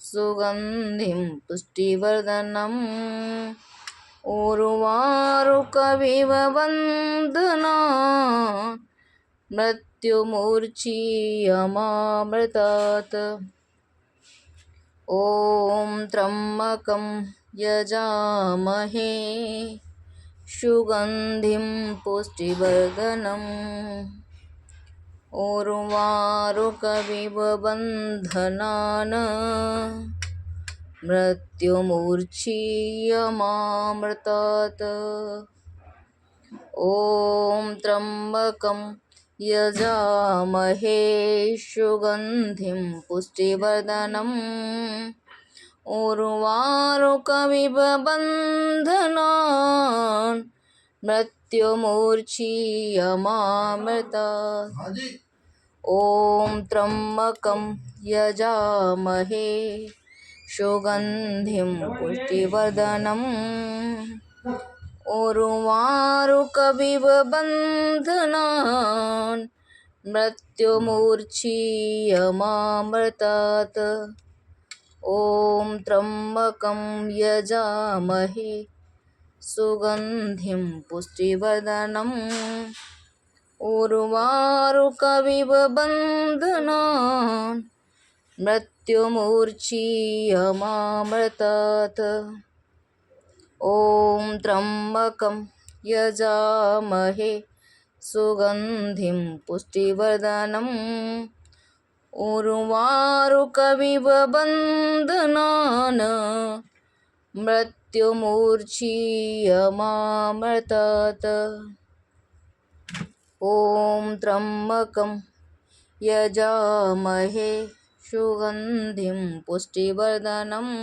सुगन्धिं पुष्टिवर्धनम् उर्वारुकमिव बन्धनान् मृत्युमूर्च्छियमामृतात्। ॐ त्र्यम्बकं यजामहे सुगन्धिं पुष्टिवर्धनम् उर्वारुकमिव बन्धनान् मृत्युमूर्च्छियमामृतात्। ॐ त्र्यम्बकं यजामहे सुगन्धिं पुष्टिवर्धनम् उर्वारुकमिव बन्धनान् मृत्युमूर्च्छियमामृतात्। ॐ त्र्यम्बकं यजामहे सुगन्धिं पुष्टिवर्धनम् उर्वारुकमिव बन्धनान् मृत्युमूर्च्छियमामृतात्। ॐ त्र्यम्बकं यजामहे सुगन्धिं पुष्टिवर्धनम् उर्वारुकमिव बन्धनान् मृत्युमूर्च्छियमामृतात्। ॐ त्र्यम्बकं यजामहे सुगन्धिं पुष्टिवर्धनम् उर्वारुकमिव बन्धनान् मृत्युमूर्च्छियमामृतात्। ॐ त्र्यम्बकं यजामहे सुगन्धिं पुष्टिवर्धनम्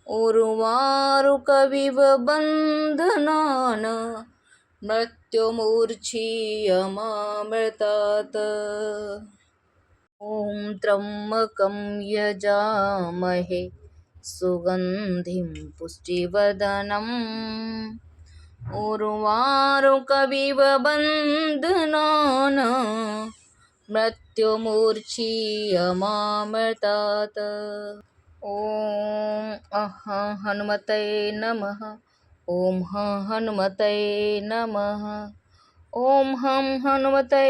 उर्वारुकमिव बन्धनान् मृत्युमूर्च्छियमामृतात्। ॐ त्र्यम्बकं यजामहे सुगन्धिं पुष्टिवर्धनम् उर्वारुकमिव बन्धनान् मृत्युमूर्च्छियमामृतात्। ॐ हनुमते नमः। ॐ हनुमते नमः। ॐ हनुमते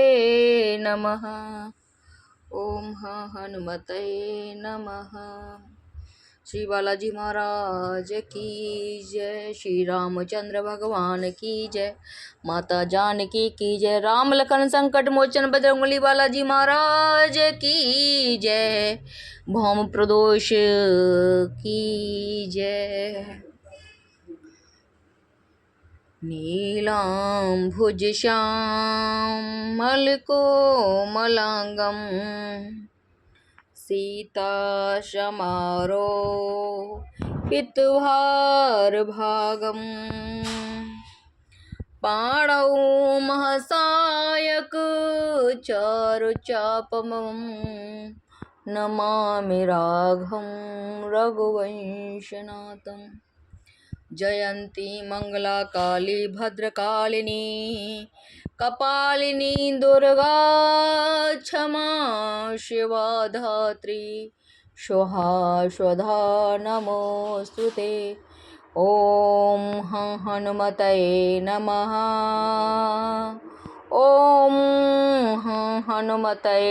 नमः। ॐ हनुमते नमः। श्री बालाजी महाराज की जय। श्री रामचंद्र भगवान की जय। माता जानकी की जय। राम लखन संकट मोचन बजरंगबली बालाजी महाराज की जय। भौम प्रदोष की जय। नीलाम्भुज श्यामल कोमलांगं सीता समारो पितुहार भागम पाणौ महसायक चारुचापमं नमामि राघं रघुवंशनाथं। जयंती मंगला काली भद्रकालिनी कपालिनी दुर्गा क्षमा शिवा धात्री स्वाहा स्वधा नमोस्तुते। ॐ हनुमते नमः। ॐ हनुमते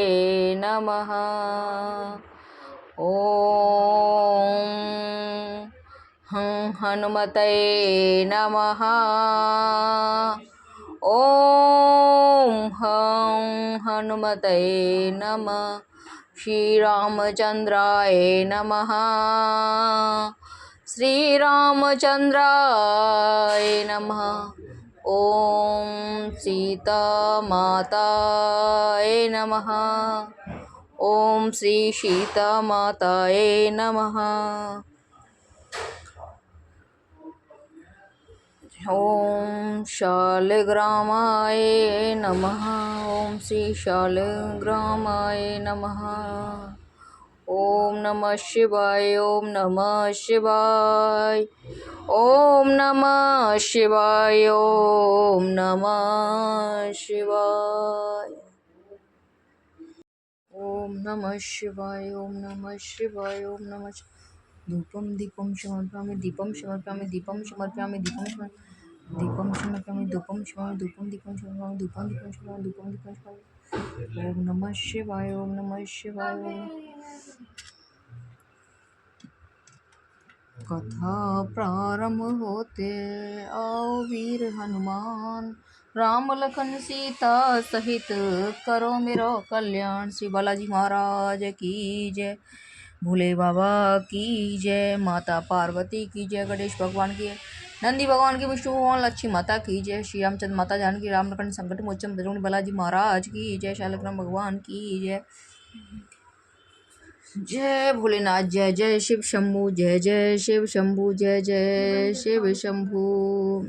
नमः। ॐ हनुमते नमः। ॐ हनुमते नमः। श्री रामचंद्राय नमः। श्री रामचंद्राय नमः। ॐ सीता माताय नमः। ॐ श्री सीता माताय नमः। ॐ शालग्रामाय नमः। ॐ श्री शालग्रामाय नमः। ॐ नमः शिवाय। ॐ नमः शिवाय। ॐ नमः शिवाय। ॐ नमः शिवाय। ओम नमः शिवाय ओम नमः शिवाय ओम नमः धूपम दीपम समर्पयामि दीपम समर्पयामि दीपम समर्पयामि दीपम समर्पयामि धूपम समर्पयामि धूपम दीपम समर्पयामि धूपम दीपम समर्पयामि धूपम दीपम समर्पयामि ओम नमः शिवाय ओम नमः शिवाय ओम। कथा प्रारंभ होते आओ वीर हनुमान, राम लखन सीता सहित करो मेरो कल्याण। श्री बालाजी महाराज की जय, भोले बाबा की जय, माता पार्वती की जय, गणेश भगवान की, नंदी भगवान की, विष्णु भगवान, लक्ष्मी माता की जय, श्री रामचंद्र माता जानकी, राम लखन संकट मोचन बजरंग बालाजी महाराज की जय, शालग्राम भगवान की जय। जय भोलेनाथ, जय जय शिव शंभु, जय जय शिव शंभु, जय जय शिव शंभु।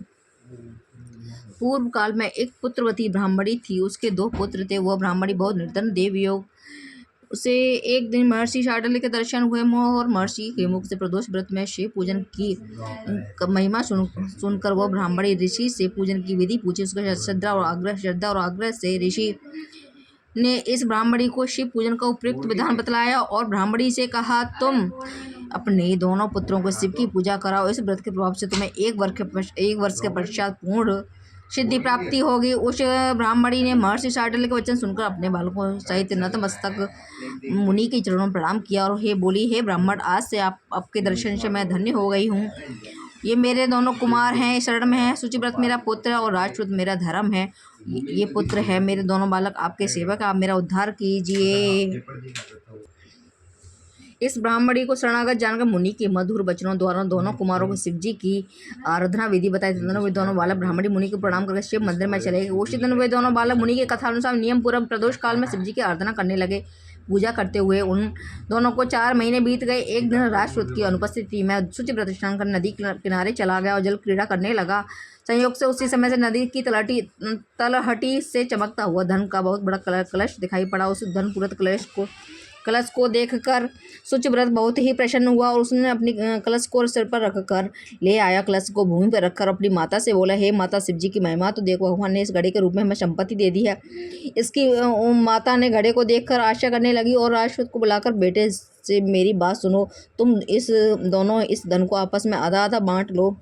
पूर्व काल में एक पुत्रवती ब्राह्मणी थी। उसके 2 पुत्र थे। वह ब्राह्मणी बहुत निर्धन देवयोग। उसे एक दिन महर्षि शांडिल्य के दर्शन हुए और महर्षि के मुख से प्रदोष व्रत में शिव पूजन की महिमा सुनकर वह ब्राह्मणी ऋषि से पूजन की विधि पूछी। उसका श्रद्धा और आग्रह से ऋषि ने इस ब्राह्मणी को शिव पूजन का उपयुक्त विधान बतलाया और ब्राह्मणी से कहा, तुम अपने दोनों पुत्रों को शिव की पूजा कराओ। इस व्रत के प्रभाव से तुम्हें एक वर्ष के पश्चात पूर्ण सिद्धि प्राप्ति होगी। उस ब्राह्मणी ने महर्षि शांडिल्य के वचन सुनकर अपने बालकों सहित नतमस्तक मुनि के चरणों में प्रणाम किया और बोली, हे ब्राह्मण, आज से आपके दर्शन से मैं धन्य हो गई हूँ। ये मेरे दोनों कुमार हैं, शरण में हैं। शुचिव्रत मेरा पुत्र और राजपूत मेरा धर्म है। ये पुत्र है मेरे दोनों बालक आपके सेवक, आप मेरा उद्धार कीजिए। इस ब्राह्मणी को शरणागत जानकर मुनि के मधुर वचनों द्वारा दोनों कुमारों को शिव जी की आराधना विधि बताई। वे दोनों बालक ब्राह्मणी मुनि को प्रणाम करके शिव मंदिर में चले गए। उसी दिन वे दोनों बालक मुनि के कथा अनुसार नियम पूर्वक प्रदोष काल में शिव जी की आराधना करने लगे। पूजा करते हुए उन दोनों को 4 महीने बीत गए। एक दिन राजपूत की अनुपस्थिति में शुचिव्रत स्नान कर नदी किनारे चला गया और जल क्रीड़ा करने लगा। संयोग से उसी समय से नदी की तलहटी से चमकता हुआ धन का बहुत बड़ा कलश दिखाई पड़ा। उस धन पूरक कलश को देखकर शुचिव्रत बहुत ही प्रसन्न हुआ और उसने अपनी कलश को सिर पर रखकर ले आया। कलश को भूमि पर रखकर अपनी माता से बोला, हे माता, शिव जी की महिमा तो देखो, भगवान ने इस घड़े के रूप में हमें संपत्ति दे दी है। इसकी माता ने घड़े को देखकर आशा करने लगी और राजपूत को बुलाकर, बेटे से मेरी बात सुनो, तुम दोनों इस धन को आपस में आधा आधा बांट लो।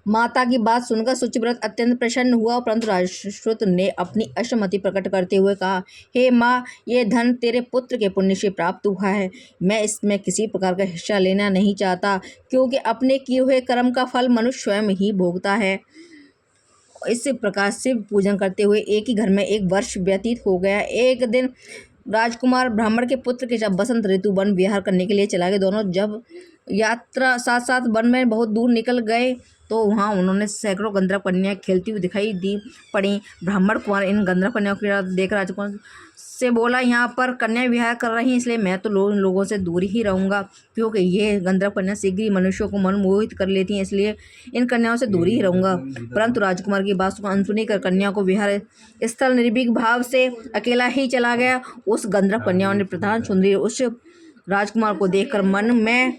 माता की बात सुनकर शुचिव्रत अत्यंत प्रसन्न हुआ, परंतु राजपूत ने अपनी असहमति प्रकट करते हुए कहा, हे माँ, ये धन तेरे पुत्र के पुण्य से प्राप्त हुआ है। मैं इसमें किसी प्रकार का हिस्सा लेना नहीं चाहता, क्योंकि अपने किए हुए कर्म का फल मनुष्य स्वयं ही भोगता है। इस प्रकार शिव पूजन करते हुए एक ही घर में 1 वर्ष व्यतीत हो गया। एक दिन राजकुमार ब्राह्मण के पुत्र के साथ बसंत ऋतु वन विहार करने के लिए चला गए। दोनों जब यात्रा साथ साथ वन में बहुत दूर निकल गए तो वहाँ उन्होंने सैकड़ों गंधर्व कन्याएं खेलती हुई दिखाई दी पड़ी। ब्राह्मण कुमार इन गंधर्व कन्याओं की देख राजकुमार से बोला, यहाँ पर कन्या विहार कर रही हैं, इसलिए मैं तो लोगों से दूर ही रहूँगा, क्योंकि ये गंधर्व कन्या शीघ्र ही मनुष्यों को मनमोहित कर लेती हैं, इसलिए इन कन्याओं से दूर ही रहूँगा। परंतु राजकुमार की बात को अनसुनी कर कन्या को विहार स्थल निर्भीक भाव से अकेला ही चला गया। उस गंधर्व कन्याओं ने प्रधान सुंदरी उस राजकुमार को देखकर मन में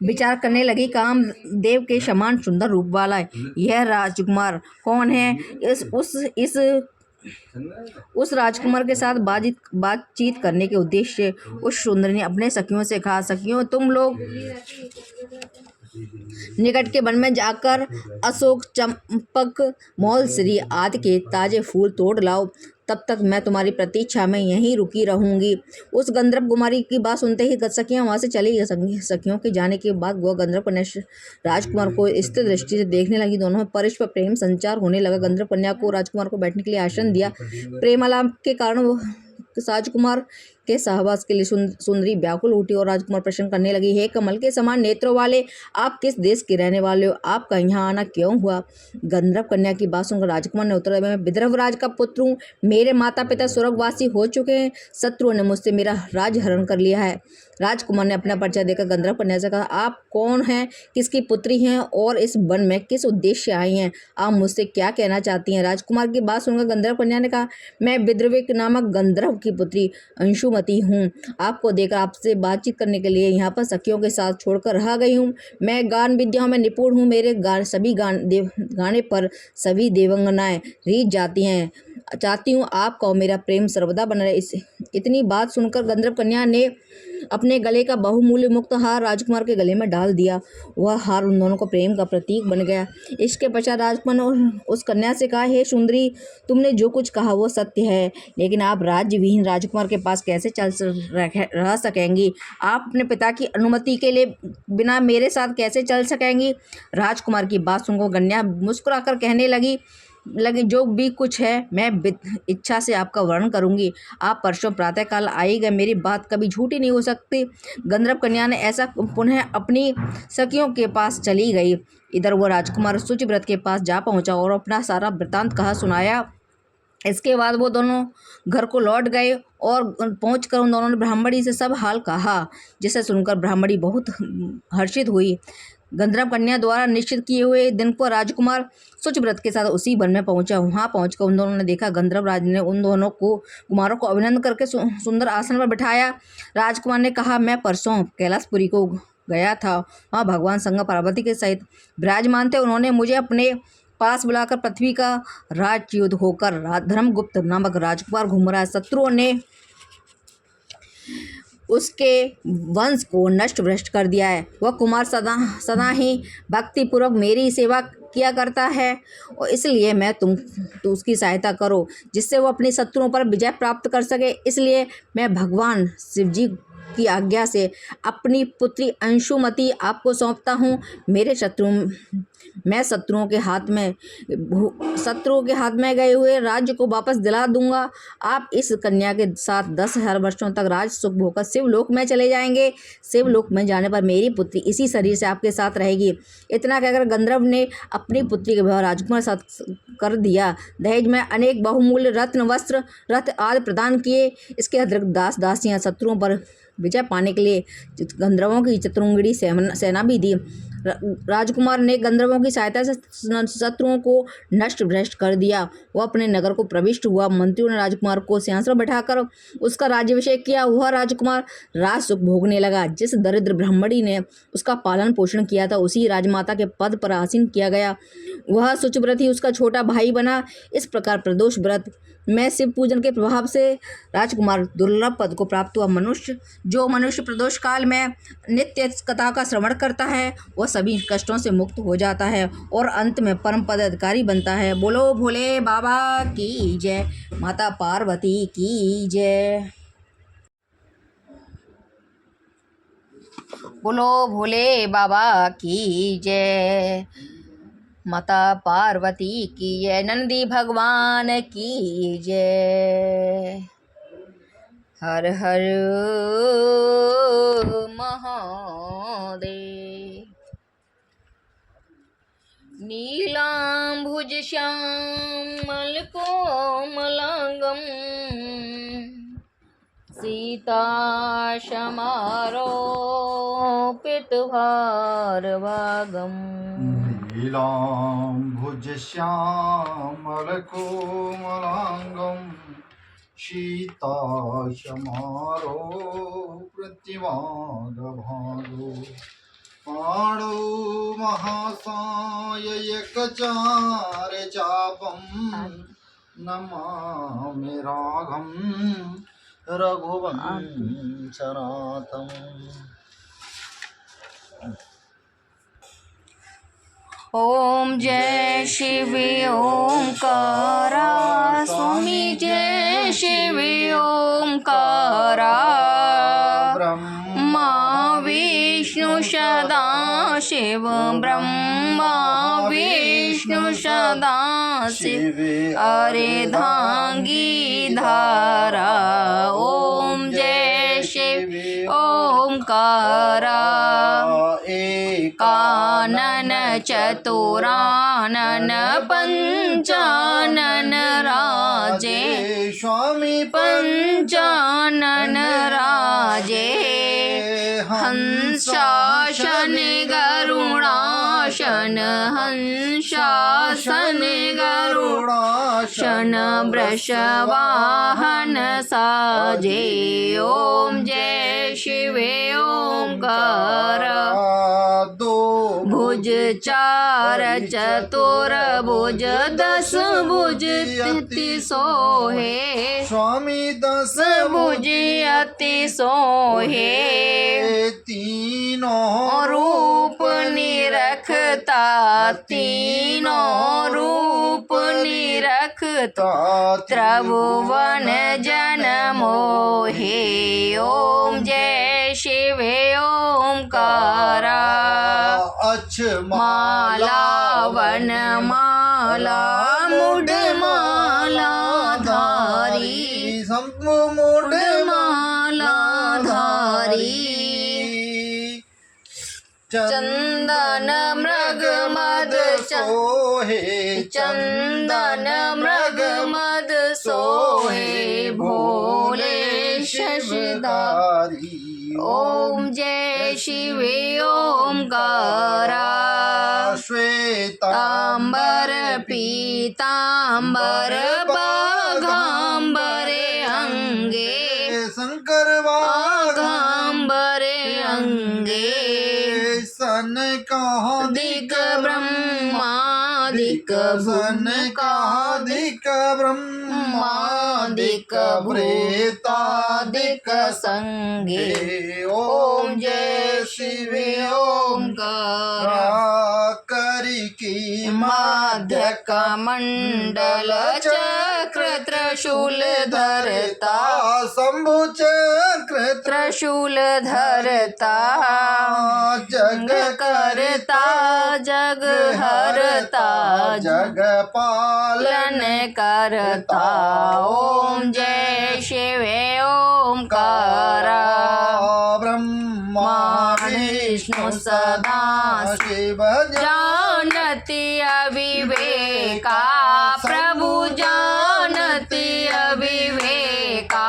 विचार करने लगी, कामदेव के समान सुंदर रूप वाला यह राजकुमार कौन है। उस राजकुमार के साथ बातचीत करने के उद्देश्य से उस सुंदरी ने अपने सखियों से कहा, सखियों, तुम लोग निकट के वन में जाकर अशोक, चंपक, मौलश्री आदि के ताजे फूल तोड़ लाओ, तब तक मैं तुम्हारी प्रतीक्षा में यहीं रुकी रहूंगी। उस गंधर्व कुमारी की बात सुनते ही सखियां वहां से चली गई। सखियों के जाने के बाद वह गंधर्व कन्या राजकुमार को स्थिर दृष्टि से देखने लगी। दोनों में परस्पर प्रेम संचार होने लगा। गंधर्व कन्या को राजकुमार को बैठने के लिए आसन दिया। प्रेमालाप के कारण वह राजकुमार के सहवास के लिए सुंदरी व्याकुल उठी और राजकुमार प्रश्न करने लगी, हे कमल के समान नेत्रों वाले, आप किस देश के रहने वाले हो? आपका यहाँ आना क्यों हुआ? गंधर्व कन्या की बात सुनकर राजकुमार ने उत्तर दिया, मैं विदर्भराज का पुत्र हूँ। मेरे माता पिता स्वर्गवासी हो चुके हैं। शत्रुओं ने मुझसे मेरा राज्य हरण कर लिया है। राजकुमार ने अपना परिचय देकर गंधर्व कन्या से कहा, आप कौन हैं, किसकी पुत्री हैं और इस वन में किस उद्देश्य से आई हैं? आप मुझसे क्या कहना चाहती हैं? राजकुमार की बात सुनकर गंधर्व कन्या ने कहा, मैं विद्रविक नामक गंधर्व की पुत्री अंशुमति हूँ। आपको देखकर आपसे बातचीत करने के लिए यहाँ पर सखियों के साथ छोड़कर रह गई हूँ। मैं गान विद्याओं में निपुण हूँ। मेरे सभी गाने पर सभी देवंगनाएं रीझ जाती हैं चाहती हूँ आपका और मेरा प्रेम सर्वदा बना रहे। इतनी बात सुनकर गंधर्व कन्या ने अपने गले का बहुमूल्य मुक्त हार राजकुमार के गले में डाल दिया। वह हार उन दोनों को प्रेम का प्रतीक बन गया। इसके पश्चात राजकुमार ने उस कन्या से कहा, हे सुंदरी, तुमने जो कुछ कहा वो सत्य है, लेकिन आप राज्य विहीन राजकुमार के पास कैसे रह सकेंगी? आप अपने पिता की अनुमति के लिए बिना मेरे साथ कैसे चल सकेंगी? राजकुमार की बात सुनकर कन्या मुस्कुराकर कहने लगी, जो भी कुछ है मैं इच्छा से आपका वर्णन करूंगी। आप परसों प्रातःकाल आएगा, मेरी बात कभी झूठी नहीं हो सकती। गंधर्व कन्या ने ऐसा पुनः अपनी सखियों के पास चली गई। इधर वो राजकुमार शुचिव्रत के पास जा पहुंचा और अपना सारा वृतांत कहा सुनाया। इसके बाद वो दोनों घर को लौट गए और पहुंचकर उन दोनों ने ब्राह्मणी से सब हाल कहा, जिसे सुनकर ब्राह्मणी बहुत हर्षित हुई। गंधर्व कन्या द्वारा निश्चित किए हुए दिन को राजकुमार शुचिव्रत के साथ उसी वन में पहुंचा। वहां पहुंचकर उन दोनों ने देखा, गंधर्व राज ने उन दोनों को कुमारों को अभिनंदन करके सुंदर आसन पर बिठाया। राजकुमार ने कहा, मैं परसों कैलाशपुरी को गया था, वहाँ भगवान शंकर पार्वती के सहित विराजमान थे। उन्होंने मुझे अपने पास बुलाकर पृथ्वी का राजच्युत होकर धर्मगुप्त नामक राजकुमार घूम रहा है, शत्रुओं ने उसके वंश को नष्ट भ्रष्ट कर दिया है। वह कुमार सदा ही भक्तिपूर्वक मेरी सेवा किया करता है और इसलिए मैं तुम तो उसकी सहायता करो, जिससे वो अपने शत्रुओं पर विजय प्राप्त कर सके। इसलिए मैं भगवान शिव जी की आज्ञा से अपनी पुत्री अंशुमति आपको सौंपता हूँ। मैं शत्रुओं के हाथ में गए हुए राज्य को वापस दिला दूंगा। आप इस कन्या के साथ 10,000 वर्षों तक राज सुख भोगकर शिवलोक में चले जाएंगे। शिवलोक में जाने पर मेरी पुत्री इसी शरीर से आपके साथ रहेगी। इतना कहकर गंधर्व ने अपनी पुत्री के विवाह राजकुमार के साथ कर दिया। दहेज में अनेक बहुमूल्य रत्न, वस्त्र, रथ आदि प्रदान किए। इसके अतिरिक्त दास दासियां शत्रुओं पर विजय पाने के लिए गंधर्वों की चतुरंगिणी सेना भी दी। राजकुमार ने गंधर्वों की सहायता से शत्रुओं को नष्ट भ्रष्ट कर दिया। वह अपने नगर को प्रविष्ट हुआ। मंत्रियों ने राजकुमार को सिंहासन पर बैठाकर उसका राज्याभिषेक किया। वह राजकुमार राज सुख भोगने लगा। जिस दरिद्र ब्राह्मणी ने उसका पालन पोषण किया था, उसी राजमाता के पद पर आसीन किया गया। वह शुचिव्रत ही उसका छोटा भाई बना। इस प्रकार प्रदोष व्रत में शिव पूजन के प्रभाव से राजकुमार दुर्लभ पद को प्राप्त हुआ। जो मनुष्य प्रदोष काल में नित्य कथा का श्रवण करता है, वह सभी कष्टों से मुक्त हो जाता है और अंत में परम पद अधिकारी बनता है। बोलो भोले बाबा की जय, माता पार्वती की जय। बोलो भोले बाबा की जय, माता पार्वती की जय, नंदी भगवान की जय। हर हर महादेव। नीलांबुज श्यामल कोमलांगम, सीता समारोपित भारवागम। नीलांबुज श्यामल कोमलांगम, सीता समारो प्रतिवादभागो। पाणौ महासाय एकचार चापं, नमामि राघं रघुवंशनाथम्। ओम जय शिव ओंकारा, स्वामी जय शिव ओंकारा। ब्रह्मा विष्णु सदा शिव, ब्रह्मा विष्णु सदा शिव, अर्धांगी धारा। ओम जय शिव ओंकारा। कानन चतुरानन पंचानन राजे, स्वामी पंचानन राजे। हंसासन गरुड़ासन, हंसासन गरुड़ासन, वृषवाहन साजे। ओम जय शिव ओंकार। भुज भुज चार चतुर्भुज दस भुज अति सोहे स्वामी दस भुज अति सोहे तीनों रूप निरखता तीनों रूप निरखता त्रिभुवन जन मोहे ओम जय शिव ओमकारा अच्छ माला वन माला मुड माला धारी मुड माला धारी चंदन मृग मद सोहे चंदन मृग मद सोहे भोले शशधारी ओम जय शिव ओमकारा श्वेतांबर पीतांबर बाघांबरे अंगे शंकर बाघांबरे अंगे सनकादिक ब्रह्मादिक सनकादिक ब्रह्मादिक प्रेतादिक संगे ओम जय शिव ओमकारा करिकी माध्य कमंडल चक्र त्रिशूल धरता शंभु चक्र त्रिशूल धरता जग करता जग हरता जग पालन पालन करता ओम जय शिव ओमकारा ब्रह्मा विष्णु सदा शिव जानती अविवेका प्रभु जानती अविवेका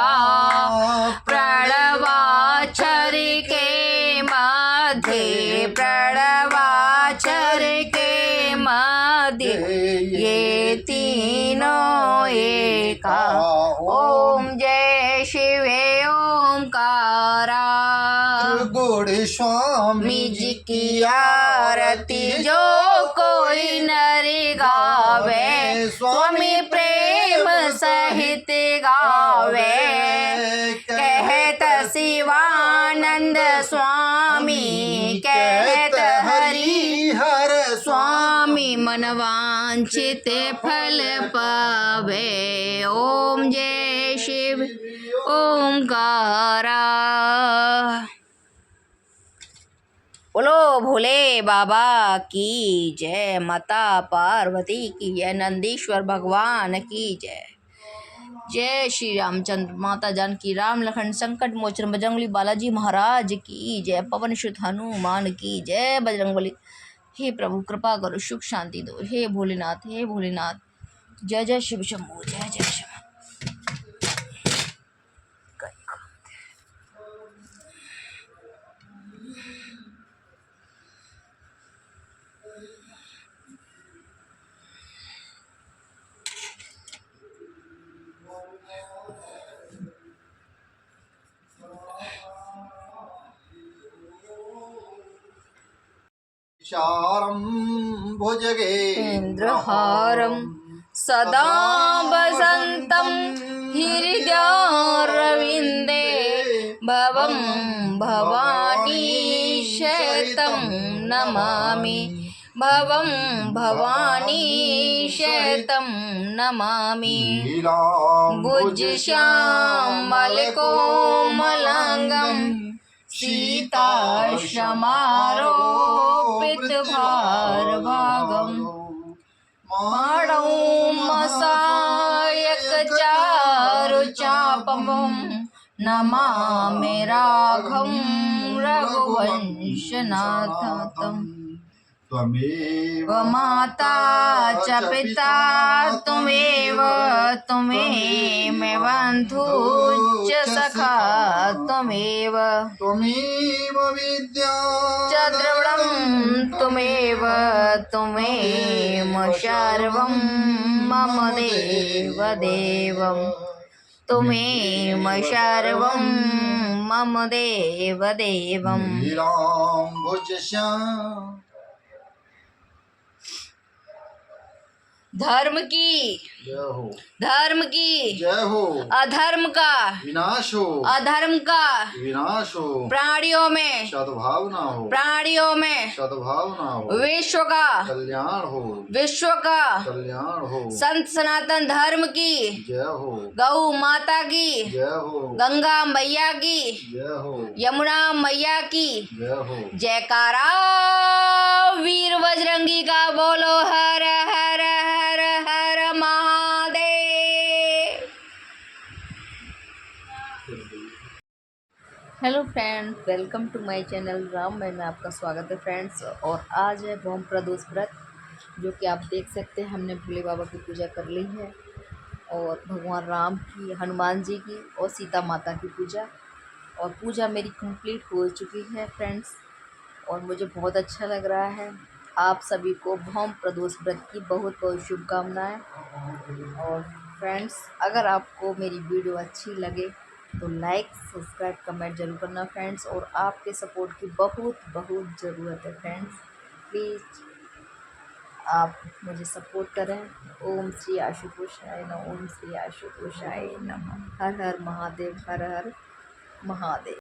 प्रणवाक्षर के मध्य प्रणवाक्षर के मध्य ये तीनों एका ओम जय शिव ओमकारा गुड़ स्वामी जी की आरती जो कोई नरी गावे स्वामी प्रेम सहित गावे कहत शिवानंद स्वामी कहत हरि हर स्वामी मनवांछित फल पावे ओम जय शिव ओमकारा बोलो भोले बाबा की जय माता पार्वती की जय नंदीश्वर भगवान की जय जय श्री रामचंद्र माता जानकी राम लखन संकट मोचन बजरंगबली बालाजी महाराज की जय पवन सुत हनुमान की जय बजरंगबली हे प्रभु कृपा करो सुख शांति दो हे भोलेनाथ जय जय शिव शंभू जय जय शिव शारं इन्द्रहारं सदा वसन्तं हृदयारविन्दे भवं भवानी शतं नमामि भवं भवानी शतं नमामि भुजश्यामलकोमलाङ्गं सीताश्रमारोपित भारभागं माणौमसायक चारुचापं नमामि राघवं रघुवंशनाथं त्वमेव माता च पिता त्वमेव बन्धुश्च सखा त्वमेव विद्या च द्रविणं त्वमेव सर्वं मम देवदेवं त्वमेव सर्वं मम देवदेवं धर्म की, जय हो, धर्म की, जय हो, अधर्म का, विनाश हो, अधर्म का, विनाश हो, प्राणियों में, सद्भावना हो, प्राणियों में, सद्भावना हो, विश्व का, कल्याण हो, विश्व का, कल्याण हो, संत सनातन धर्म की, जय हो, गौ माता की, जय हो, गंगा मैया की, जय हो, यमुना मैया की, जय हो। जयकारा वीर बजरंगी का बोलो, हर हर हर हर Mahadev. Hello friends, welcome to my channel Ram में आपका स्वागत है फ्रेंड्स। और आज है भौम प्रदोष व्रत, जो कि आप देख सकते हैं हमने भोले बाबा की पूजा कर ली है, और भगवान राम की, हनुमान जी की और सीता माता की पूजा। और पूजा मेरी कंप्लीट हो चुकी है फ्रेंड्स, और मुझे बहुत अच्छा लग रहा है। आप सभी को भौम प्रदोष व्रत की बहुत बहुत शुभकामनाएं। और फ्रेंड्स, अगर आपको मेरी वीडियो अच्छी लगे तो लाइक, सब्सक्राइब, कमेंट जरूर करना फ्रेंड्स। और आपके सपोर्ट की बहुत बहुत ज़रूरत है फ्रेंड्स। प्लीज़ आप मुझे सपोर्ट करें। ओम श्री आशुतोषाय नमः, ओम श्री आशुतोषाय नमः। हर हर महादेव, हर हर महादेव।